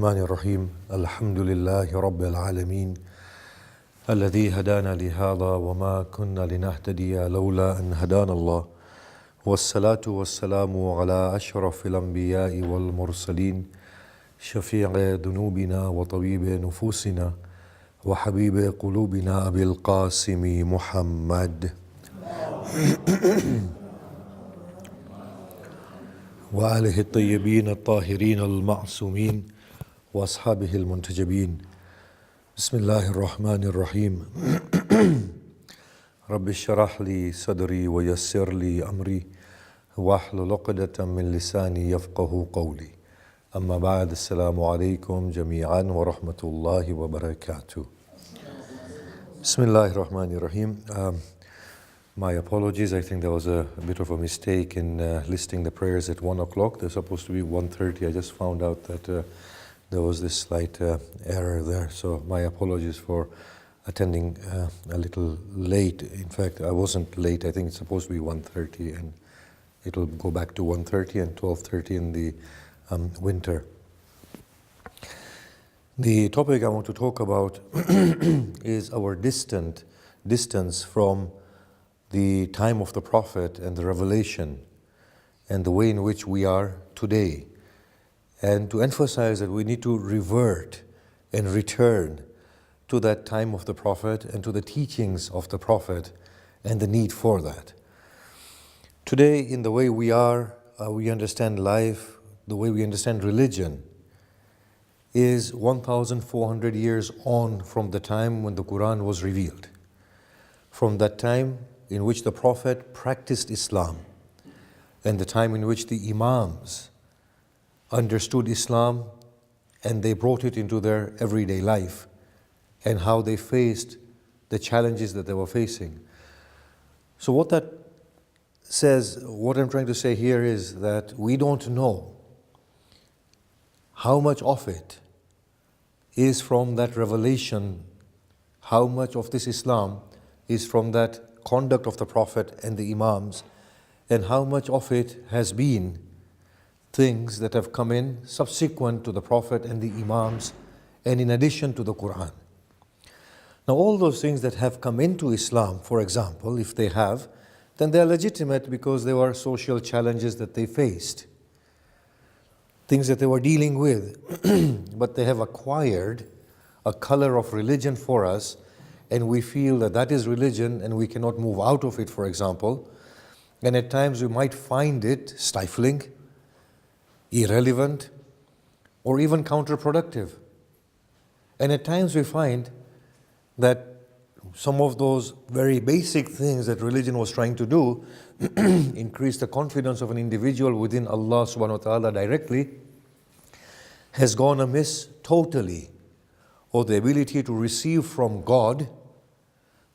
الرحمن الرحيم الحمد لله رب العالمين الذي هدانا لهذا وما كنا لنهتدي لولا أن هدانا الله والصلاة والسلام على أشرف الأنبياء والمرسلين شفيع ذنوبنا وطبيب نفوسنا وحبيب قلوبنا أبي القاسم محمد وآله الطيبين الطاهرين المعصومين وأصحابه المنتجبين بسم الله الرحمن الرحيم رب اشرح لي صدري ويسر لي أمري واحلل عقدة من لساني يفقه قولي أما بعد السلام عليكم جميعا ورحمة الله وبركاته بسم الله الرحمن الرحيم. My apologies, I think there was a bit of a mistake in listing the prayers at 1 o'clock. They're supposed to be 1:30. I just found out that there was this slight error there. So my apologies for attending a little late. In fact, I wasn't late. I think it's supposed to be 1:30 and it'll go back to 1:30 and 12:30 in the winter. The topic I want to talk about is our distance from the time of the Prophet and the revelation and the way in which we are today. And to emphasize that we need to revert and return to that time of the Prophet and to the teachings of the Prophet and the need for that. Today, in the way we understand life, the way we understand religion, is 1,400 years on from the time when the Quran was revealed. From that time in which the Prophet practiced Islam and the time in which the Imams understood Islam and they brought it into their everyday life and how they faced the challenges that they were facing. So what that says, what I'm trying to say here is that we don't know how much of it is from that revelation, how much of this Islam is from that conduct of the Prophet and the Imams, and how much of it has been things that have come in subsequent to the Prophet and the Imams and in addition to the Quran. Now all those things that have come into Islam, for example, if they have, then they are legitimate because they were social challenges that they faced, things that they were dealing with, but they have acquired a color of religion for us, and we feel that that is religion and we cannot move out of it, for example. And at times we might find it stifling, irrelevant, or even counterproductive. And at times we find that some of those very basic things that religion was trying to do, increase the confidence of an individual within Allah subhanahu wa ta'ala directly, has gone amiss totally. Or the ability to receive from God,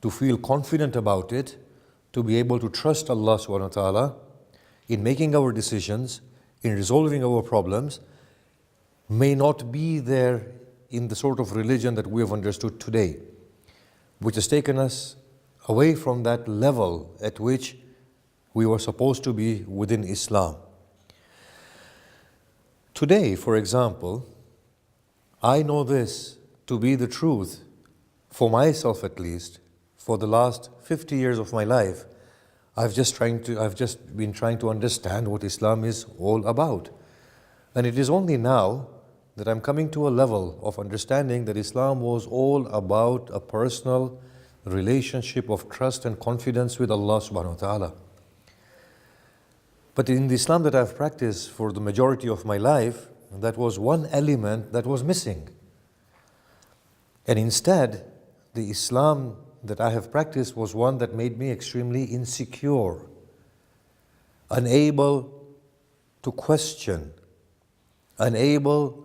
to feel confident about it, to be able to trust Allah subhanahu wa ta'ala in making our decisions, in resolving our problems, may not be there in the sort of religion that we have understood today, which has taken us away from that level at which we were supposed to be within Islam. Today, for example, I know this to be the truth, for myself at least, for the last 50 years of my life. I've just been trying to understand what Islam is all about. And it is only now that I'm coming to a level of understanding that Islam was all about a personal relationship of trust and confidence with Allah subhanahu wa ta'ala. But in the Islam that I've practiced for the majority of my life, that was one element that was missing. And instead, the Islam that I have practiced was one that made me extremely insecure, unable to question, unable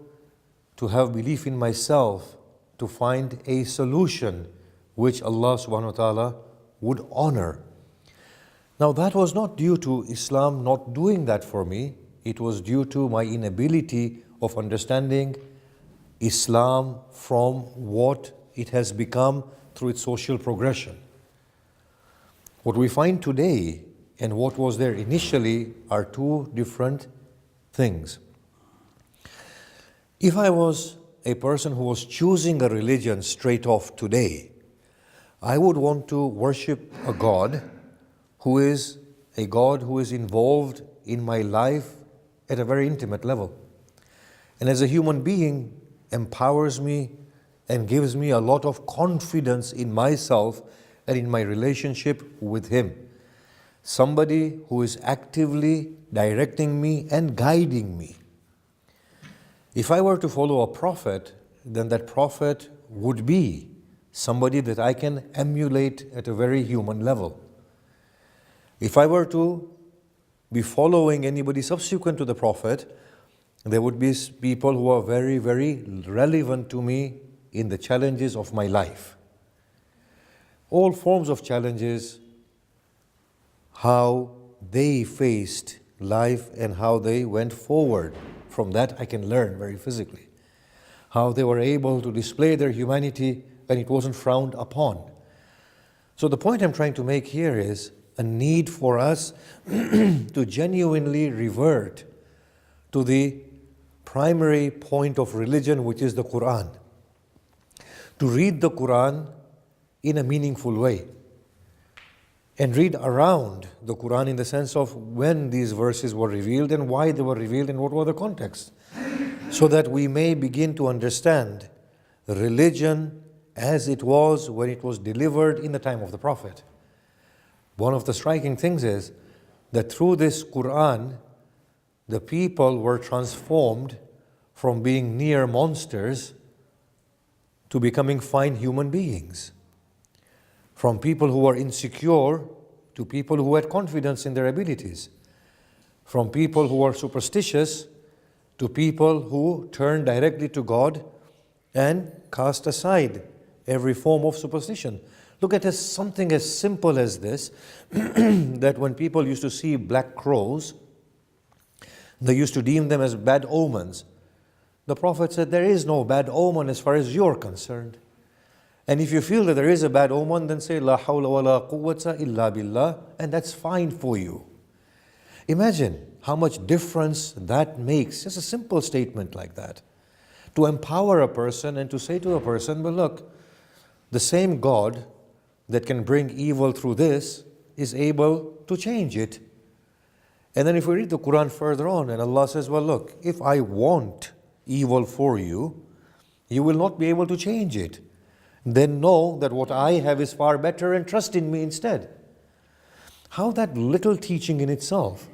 to have belief in myself, to find a solution which Allah subhanahu wa ta'ala would honor. Now that was not due to Islam not doing that for me, it was due to my inability of understanding Islam from what it has become through its social progression. What we find today and what was there initially are two different things. If I was a person who was choosing a religion straight off today, I would want to worship a God who is involved in my life at a very intimate level. And as a human being, empowers me and gives me a lot of confidence in myself and in my relationship with Him. Somebody who is actively directing me and guiding me. If I were to follow a prophet, then that prophet would be somebody that I can emulate at a very human level. If I were to be following anybody subsequent to the prophet, there would be people who are very, very relevant to me in the challenges of my life. All forms of challenges, how they faced life and how they went forward. From that I can learn very physically. How they were able to display their humanity and it wasn't frowned upon. So the point I'm trying to make here is a need for us to genuinely revert to the primary point of religion, which is the Quran. To read the Quran in a meaningful way. And read around the Quran in the sense of when these verses were revealed and why they were revealed and what were the contexts. So that we may begin to understand religion as it was when it was delivered in the time of the Prophet. One of the striking things is that through this Quran, the people were transformed from being near monsters to becoming fine human beings. From people who were insecure to people who had confidence in their abilities. From people who were superstitious to people who turned directly to God and cast aside every form of superstition. Look at something as simple as this, that when people used to see black crows, they used to deem them as bad omens. The Prophet said, there is no bad omen as far as you're concerned. And if you feel that there is a bad omen, then say, La hawla wa la quwwata illa billah, and that's fine for you. Imagine how much difference that makes, just a simple statement like that. To empower a person and to say to a person, well look, the same God that can bring evil through this is able to change it. And then if we read the Quran further on, and Allah says, well look, if I want evil for you, you will not be able to change it. Then know that what I have is far better and trust in me instead. How that little teaching in itself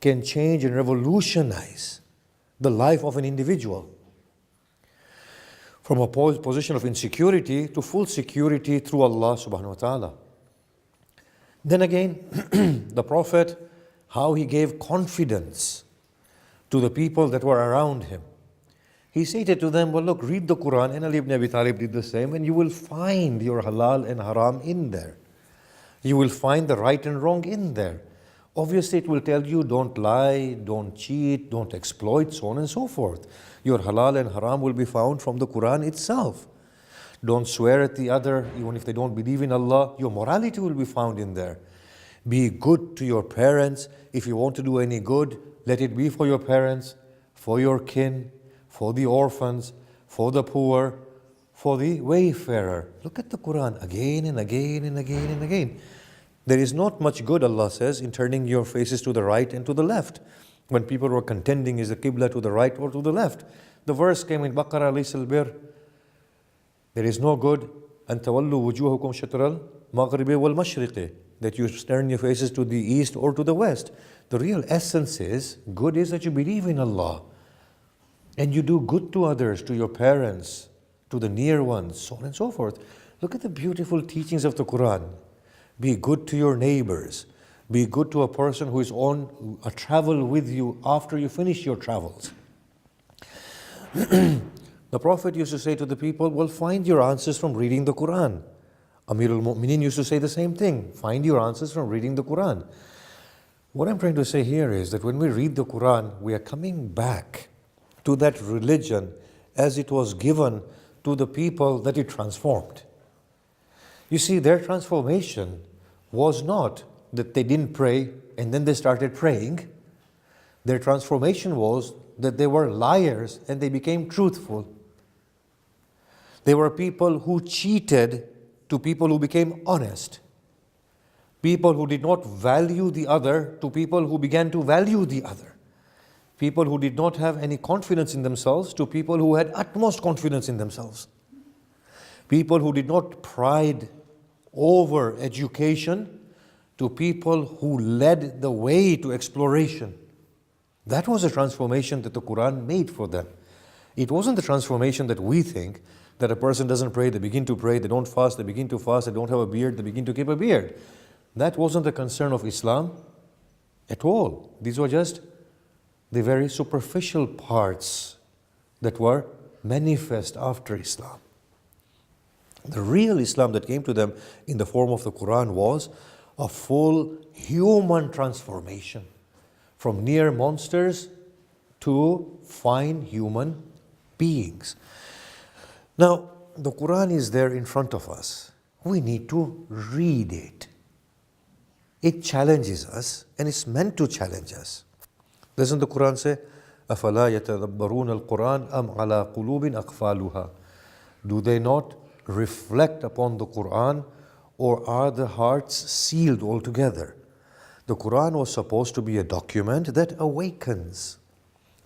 can change and revolutionize the life of an individual. From a position of insecurity to full security through Allah subhanahu wa ta'ala. Then again, the Prophet, how he gave confidence to the people that were around him. He stated to them, well look, read the Quran, and Ali ibn Abi Talib did the same, and you will find your halal and haram in there. You will find the right and wrong in there. Obviously it will tell you don't lie, don't cheat, don't exploit, so on and so forth. Your halal and haram will be found from the Quran itself. Don't swear at the other, even if they don't believe in Allah. Your morality will be found in there. Be good to your parents. If you want to do any good, let it be for your parents, for your kin, for the orphans, for the poor, for the wayfarer. Look at the Quran again and again and again and again. There is not much good, Allah says, in turning your faces to the right and to the left. When people were contending, is the Qibla to the right or to the left? The verse came in Baqarah, Laysa al-bir. There is no good, أَن تَوَلُّوا وُجُوهَكُمْ شَطْرَ الْمَغْرِبِ وَالْمَشْرِقِ, that you turn your faces to the east or to the west. The real essence is, good is that you believe in Allah. And you do good to others, to your parents, to the near ones, so on and so forth. Look at the beautiful teachings of the Quran. Be good to your neighbors. Be good to a person who is on a travel with you after you finish your travels. The Prophet used to say to the people, well, find your answers from reading the Quran. Amirul Mu'mineen used to say the same thing. Find your answers from reading the Quran. What I'm trying to say here is that when we read the Quran, we are coming back to that religion as it was given to the people that it transformed. You see, their transformation was not that they didn't pray and then they started praying. Their transformation was that they were liars and they became truthful. They were people who cheated to people who became honest. People who did not value the other to people who began to value the other. People who did not have any confidence in themselves to people who had utmost confidence in themselves. People who did not pride over education to people who led the way to exploration. That was a transformation that the Quran made for them. It wasn't the transformation that we think, that a person doesn't pray, they begin to pray, they don't fast, they begin to fast, they don't have a beard, they begin to keep a beard. That wasn't the concern of Islam at all. These were just the very superficial parts that were manifest after Islam. The real Islam that came to them in the form of the Quran was a full human transformation, from near monsters to fine human beings. Now, the Quran is there in front of us. We need to read it. It challenges us, and it's meant to challenge us. Doesn't the Quran say, أَفَلَا يَتَدَبَّرُونَ الْقُرْآنَ أَمْ عَلَىٰ قُلُوبٍ أَقْفَالُهَا? Do they not reflect upon the Quran, or are the hearts sealed altogether? The Quran was supposed to be a document that awakens,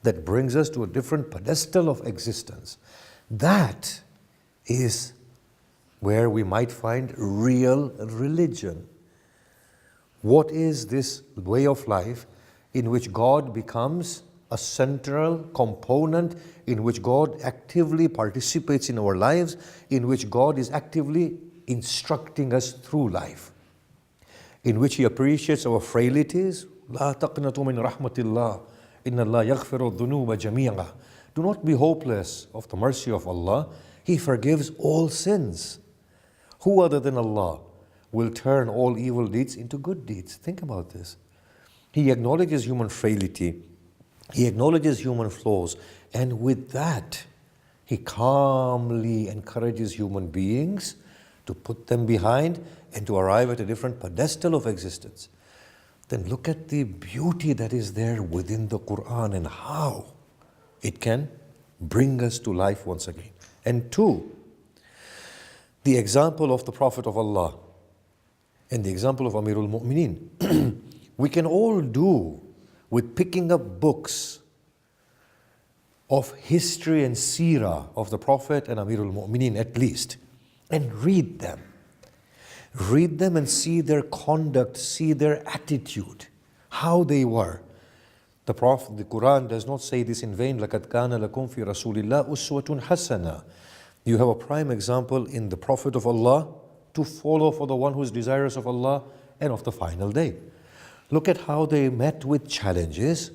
that brings us to a different pedestal of existence. That is where we might find real religion. What is this way of life in which God becomes a central component, in which God actively participates in our lives, in which God is actively instructing us through life, in which He appreciates our frailties? لا تقنطوا من رحمة الله إن الله يغفر الذنوب جميعا. Do not be hopeless of the mercy of Allah. He forgives all sins. Who other than Allah will turn all evil deeds into good deeds? Think about this. He acknowledges human frailty. He acknowledges human flaws. And with that, He calmly encourages human beings to put them behind and to arrive at a different pedestal of existence. Then look at the beauty that is there within the Quran and how it can bring us to life once again. And two, the example of the Prophet of Allah and the example of Amirul Mu'mineen. We can all do with picking up books of history and seerah of the Prophet and Amirul Mu'mineen at least, and read them. Read them and see their conduct, see their attitude, how they were. The Prophet, the Quran does not say this in vain. لَقَدْ كَانَ لَكُمْ فِي رَسُولِ اللَّهِ أُسْوَةٌ حَسَنَةٌ. You have a prime example in the Prophet of Allah to follow for the one who is desirous of Allah and of the final day. Look at how they met with challenges,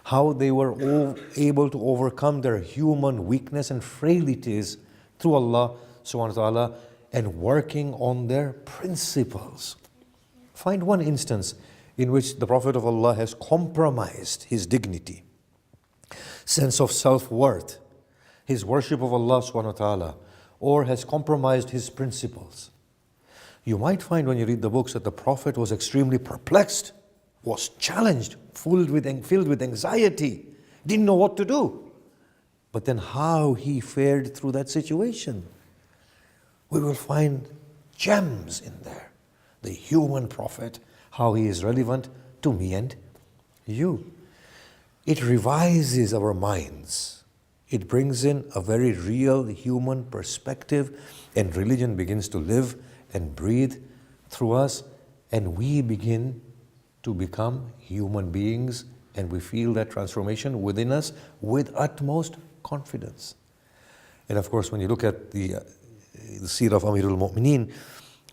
how they were able to overcome their human weakness and frailties through Allah subhanahu wa ta'ala and working on their principles. Find one instance in which the Prophet of Allah has compromised his dignity, sense of self-worth, his worship of Allah subhanahu wa ta'ala, or has compromised his principles. You might find when you read the books that the Prophet was extremely perplexed, was challenged, filled with anxiety, didn't know what to do. But then how he fared through that situation. We will find gems in there. The human Prophet, how he is relevant to me and you. It revises our minds. It brings in a very real human perspective, and religion begins to live and breathe through us, and we begin to become human beings, and we feel that transformation within us with utmost confidence. And of course, when you look at the seerah of Amirul Mu'mineen,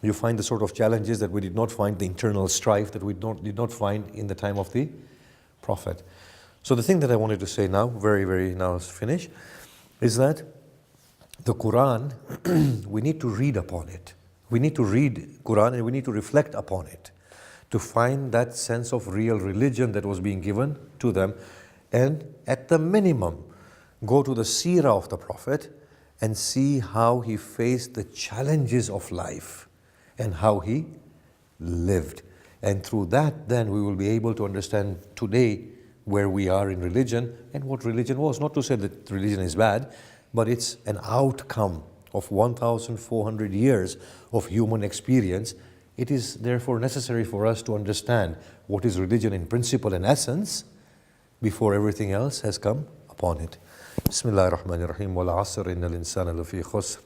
you find the sort of challenges that we did not find, the internal strife that we did not find in the time of the Prophet. So the thing that I wanted to say now, very now finish, is that the Quran, we need to read upon it. We need to read Quran and we need to reflect upon it to find that sense of real religion that was being given to them. And at the minimum, go to the seerah of the Prophet and see how he faced the challenges of life and how he lived. And through that, then we will be able to understand today where we are in religion and what religion was. Not to say that religion is bad, but it's an outcome of 1,400 years of human experience. It is therefore necessary for us to understand what is religion in principle and essence before everything else has come upon it. Bismillahir Rahmanir Rahim. Wal 'asr innal insana lafi khusr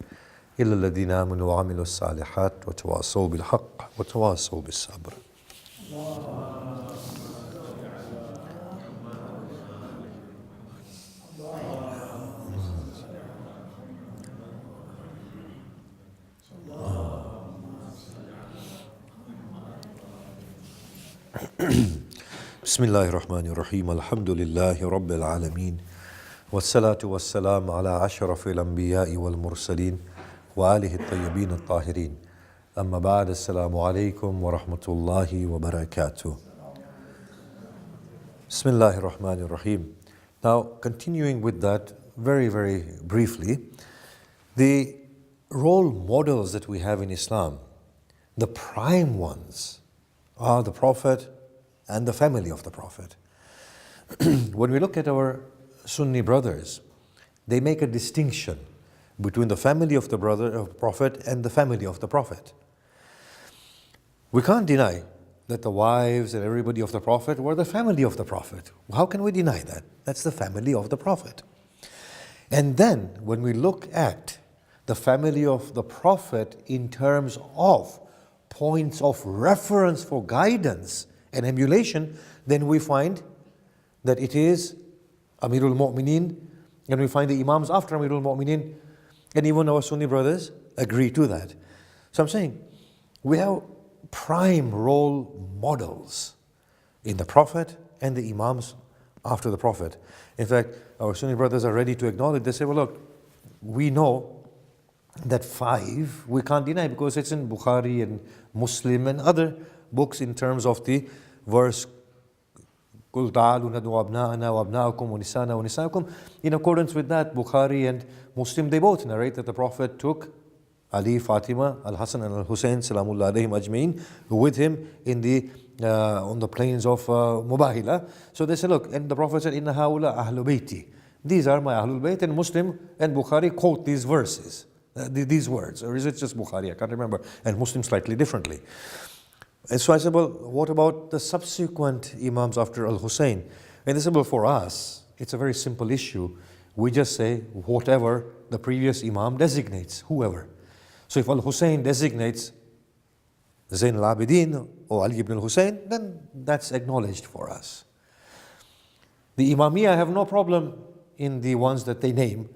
illa alladhina amanu wa 'amilus salihat wa tawasaw bil haqq wa tawasaw bis sabr. Bismillahir Rahmanir Rahim. Alhamdulillahi Rabbil Alameen. Wassalatu wassalamu ala ashrafil anbiya'i wal mursaleen wa alihi at-tayyibin at-tahirin. Amma ba'd, assalamu alaykum wa rahmatullahi wa barakatuh. Bismillahir Rahmanir Rahim. Now, continuing with that very, very briefly, the role models that we have in Islam, the prime ones are the Prophet and the family of the Prophet. When we look at our Sunni brothers, they make a distinction between the family of the Prophet and the family of the Prophet. We can't deny that the wives and everybody of the Prophet were the family of the Prophet. How can we deny that? That's the family of the Prophet. And then when we look at the family of the Prophet in terms of points of reference for guidance and emulation, then we find that it is Amirul Mu'mineen, and we find the Imams after Amirul Mu'mineen, and even our Sunni brothers agree to that. So I'm saying, we have prime role models in the Prophet and the Imams after the Prophet. In fact, our Sunni brothers are ready to acknowledge. They say, well, look, we know that 5 we can't deny because it's in Bukhari and Muslim and other books in terms of the verse in accordance with that, Bukhari and Muslim, they both narrate that the Prophet took Ali, Fatima, Al-Hasan and Al-Hussein salamullah alayhim ajmeen with him in the on the plains of Mubahila. So they say, look, and the Prophet said, Inna haula ahlu bayti. These are my Ahlul Bayt, and Muslim and Bukhari quote these verses, these words. Or is it just Bukhari? I can't remember. And Muslim slightly differently. And so I said, well, what about the subsequent Imams after Al-Hussein? And they said, well, for us, it's a very simple issue. We just say whatever the previous Imam designates, whoever. So if Al-Hussein designates Zain al-Abidin or Ali ibn al-Hussein, then that's acknowledged for us. The Imamiyah have no problem in the ones that they name.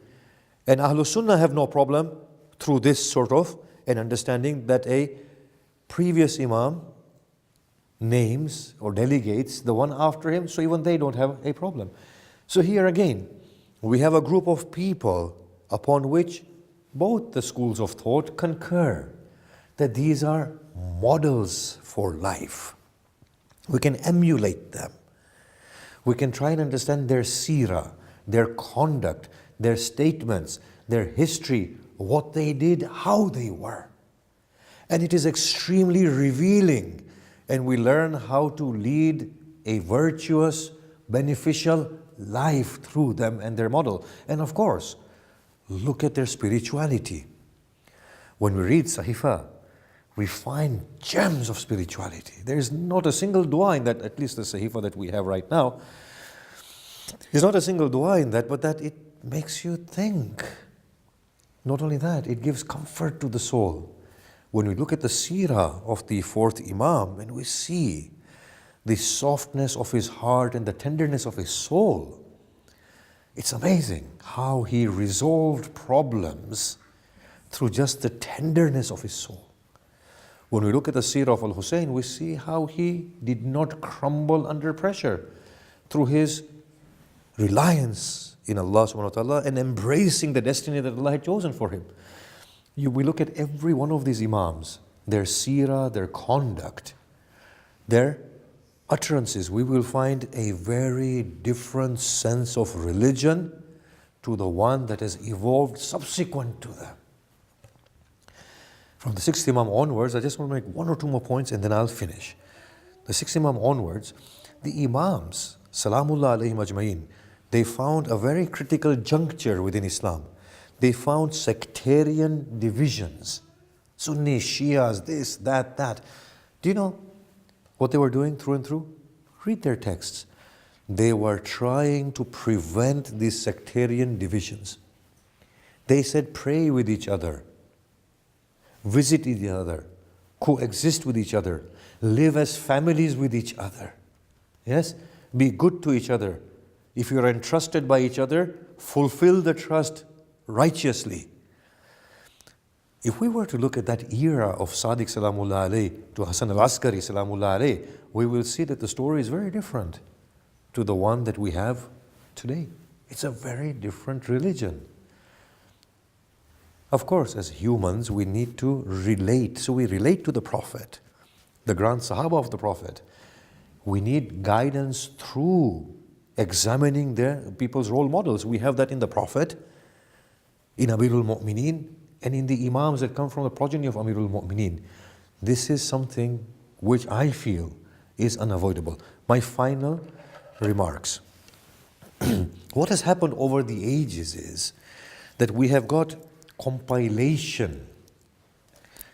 And Ahlul Sunnah have no problem through this sort of an understanding that a previous Imam names or delegates the one after him, so even they don't have a problem. So here again, we have a group of people upon which both the schools of thought concur that these are models for life. We can emulate them. We can try and understand their seerah, their conduct, their statements, their history, what they did, how they were. And it is extremely revealing, and we learn how to lead a virtuous, beneficial life through them and their model. And of course, look at their spirituality. When we read Sahifa, we find gems of spirituality. There is not a single dua in that, at least the Sahifa that we have right now. There's not a single dua in that, but that it makes you think. Not only that, it gives comfort to the soul. When we look at the seerah of the 4th Imam and we see the softness of his heart and the tenderness of his soul, it's amazing how he resolved problems through just the tenderness of his soul. When we look at the seerah of Al-Hussein, we see how he did not crumble under pressure through his reliance in Allah subhanahu wa ta'ala and embracing the destiny that Allah had chosen for him. We look at every one of these Imams, their seerah, their conduct, their utterances. We will find a very different sense of religion to the one that has evolved subsequent to them. From the 6th Imam onwards, I just want to make 1 or 2 more points and then I'll finish. The 6th Imam onwards, the Imams Salamullah alayhim ajma'in, they found a very critical juncture within Islam. They found sectarian divisions. Sunni, Shias, this, that, that. Do you know what they were doing through and through? Read their texts. They were trying to prevent these sectarian divisions. They said, pray with each other, visit each other, coexist with each other, live as families with each other. Yes? Be good to each other. If you are entrusted by each other, fulfill the trust righteously. If we were to look at that era of Sadiq Salamullah alayh to Hasan al-Askari Salamullah alayh, we will see that the story is very different to the one that we have today. It's a very different religion. Of course, as humans, we need to relate. So we relate to the Prophet, the grand Sahaba of the Prophet. We need guidance through examining their people's role models. We have that in the Prophet, in Amirul Mu'mineen, and in the Imams that come from the progeny of Amirul Mu'mineen. This is something which I feel is unavoidable. My final remarks. What has happened over the ages is that we have got compilation,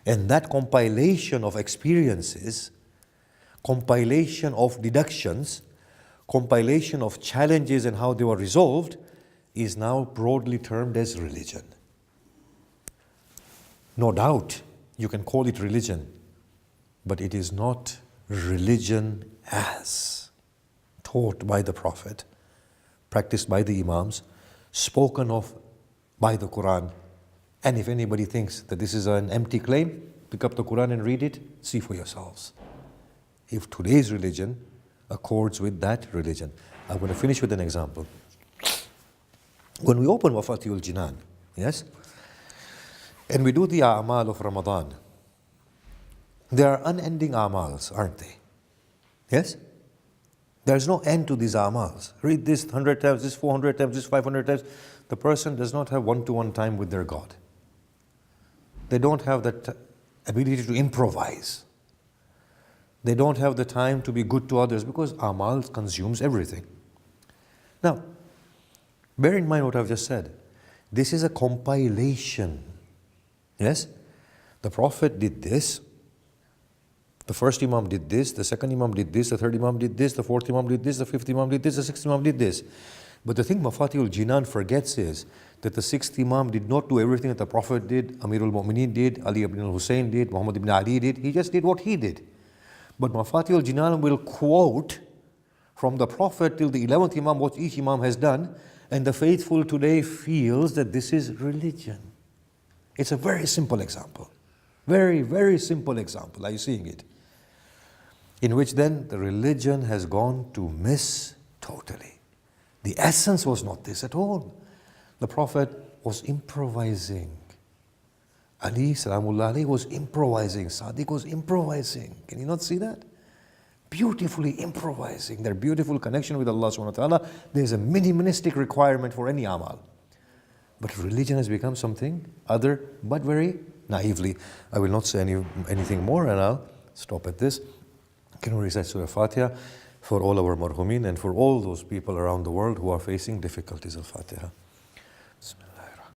and that compilation of experiences, compilation of deductions, compilation of challenges and how they were resolved is now broadly termed as religion. No doubt you can call it religion, but it is not religion as taught by the Prophet, practiced by the Imams, spoken of by the Quran. And if anybody thinks that this is an empty claim, pick up the Quran and read it, see for yourselves if today's religion accords with that religion. I'm going to finish with an example. When we open Wafatihul Jinan, yes, and we do the a'mal of Ramadan, there are unending a'mals, aren't they? Yes? There's no end to these a'mals. Read this 100 times, this 400 times, this 500 times. The person does not have one-to-one time with their God. They don't have that ability to improvise. They don't have the time to be good to others because amal consumes everything. Now, bear in mind what I've just said. This is a compilation. Yes? The Prophet did this. The first Imam did this. The second Imam did this. The third Imam did this. The fourth Imam did this. The fifth Imam did this. The sixth Imam did this. But the thing Mafatihul Jinan forgets is that the sixth Imam did not do everything that the Prophet did, Amirul Mu'mineen did, Ali ibn al-Hussein did, Muhammad ibn Ali did. He just did what he did. But Mafatihul Jinan will quote from the Prophet till the 11th Imam what each Imam has done, and the faithful today feels that this is religion. It's a very simple example. Very, very simple example. Are you seeing it? In which then the religion has gone to miss totally. The essence was not this at all. The Prophet was improvising. Ali Salamullah alayhi was improvising. Sadiq was improvising. Can you not see that? Beautifully improvising. Their beautiful connection with Allah subhanahu wa ta'ala. There's a minimalistic requirement for any amal. But religion has become something other, but very naively. I will not say anything more, and I'll stop at this. Can we recite Surah Fatiha for all our marhumin and for all those people around the world who are facing difficulties? Al-Fatiha. Bismillah.